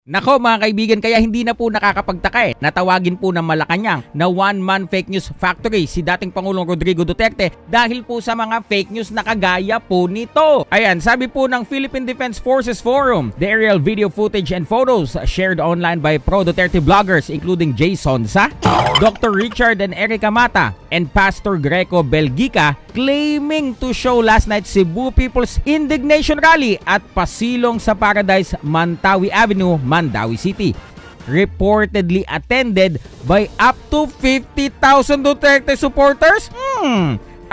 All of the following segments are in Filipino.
Nako mga kaibigan, kaya hindi na po nakakapagtaka natawagin po ng Malacanang na one-man fake news factory si dating Pangulong Rodrigo Duterte dahil po sa mga fake news na kagaya po nito. Ayan, sabi po ng Philippine Defense Forces Forum, the aerial video footage and photos shared online by pro-Duterte bloggers including Jay Sonsa, Dr. Richard and Erica Mata, and Pastor Greco Belgica claiming to show last night Cebu People's Indignation Rally at pasilong sa Paradise, Mantawi Avenue, Mandawi City, reportedly attended by up to 50,000 Duterte supporters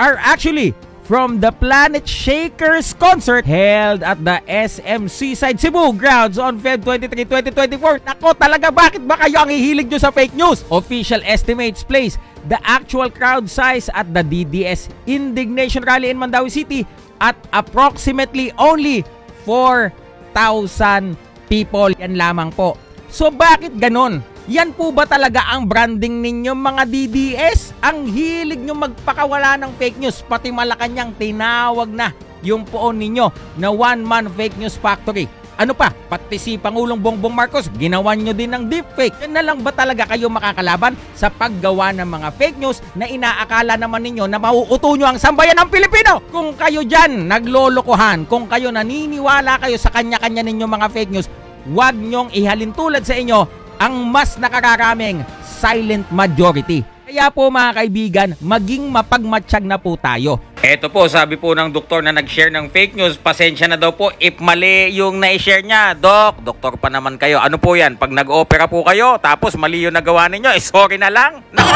are actually from the Planet Shakers concert held at the SM Seaside Cebu grounds on Feb 23, 2024. Nako talaga, bakit ba kayo ang hihilig nyo sa fake news? Official estimates place the actual crowd size at the DDS Indignation Rally in Mandawi City at approximately only 4,000 people. Yan lamang po. So bakit ganon? Yan po ba talaga ang branding ninyo mga DDS? Ang hilig nyo magpakawala ng fake news, pati Malacanang tinawag na yung poon ninyo na one-man fake news factory. Ano pa, pati si Pangulong Bongbong Marcos, ginawan nyo din ng deepfake. Yan na lang ba talaga kayo makakalaban sa paggawa ng mga fake news na inaakala naman ninyo na mauuto nyo ang sambayan ng Pilipino? Kung kayo dyan naglolokohan, kung kayo naniniwala kayo sa kanya-kanya ninyo mga fake news, huwag nyong ihalin tulad sa inyo ang mas nakakaraming silent majority. Kaya po mga kaibigan, maging mapagmatsyag na po tayo. Eto po, sabi po ng doktor na nag-share ng fake news, pasensya na daw po if mali yung na-share niya. Doktor pa naman kayo. Ano po yan? Pag nag-opera po kayo, tapos mali yung nagawa ninyo, sorry na lang? No!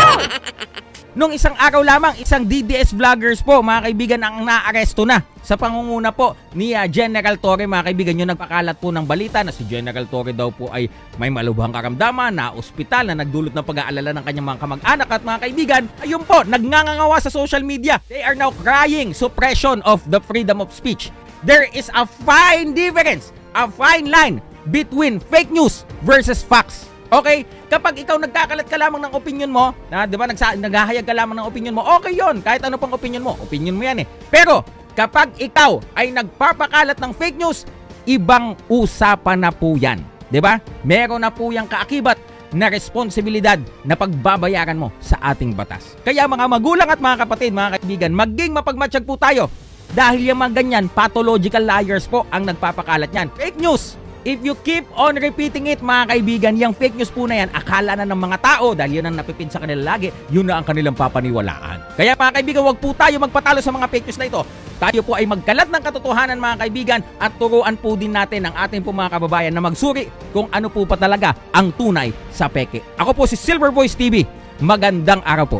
Nung isang araw lamang, isang DDS vloggers po, mga kaibigan, ang naaresto na sa pangunguna po ni General Torre. Mga kaibigan, yung nagpakalat po ng balita na si General Torre daw po ay may malubhang karamdaman, na ospital, na nagdulot ng pag-aalala ng kanyang mga kamag-anak. At mga kaibigan, ayun po, nagngangawa sa social media. They are now crying suppression of the freedom of speech. There is a fine difference, a fine line between fake news versus facts. Okay? Kapag ikaw nagkakalat ka lamang ng opinion mo, na, di ba, naghahayag ka lamang ng opinion mo, okay yon. Kahit ano pang opinion mo yan eh. Pero, kapag ikaw ay nagpapakalat ng fake news, ibang usapan na po yan. Di ba? Meron na po yung kaakibat na responsibilidad na pagbabayaran mo sa ating batas. Kaya mga magulang at mga kapatid, mga kaibigan, maging mapagmatsyag po tayo. Dahil yung mga ganyan, pathological liars po ang nagpapakalat yan. Fake news! If you keep on repeating it, mga kaibigan, yung fake news po na yan, akala na ng mga tao, dahil yun ang napipin sa kanila lagi, yun na ang kanilang papaniwalaan. Kaya mga kaibigan, wag po tayo magpatalo sa mga fake news na ito. Tayo po ay magkalat ng katotohanan, mga kaibigan, at turuan po din natin ang ating po mga kababayan na magsuri kung ano po pa talaga ang tunay sa peke. Ako po si Silver Voice TV. Magandang araw po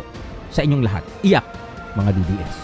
sa inyong lahat. Iyak, mga DDS.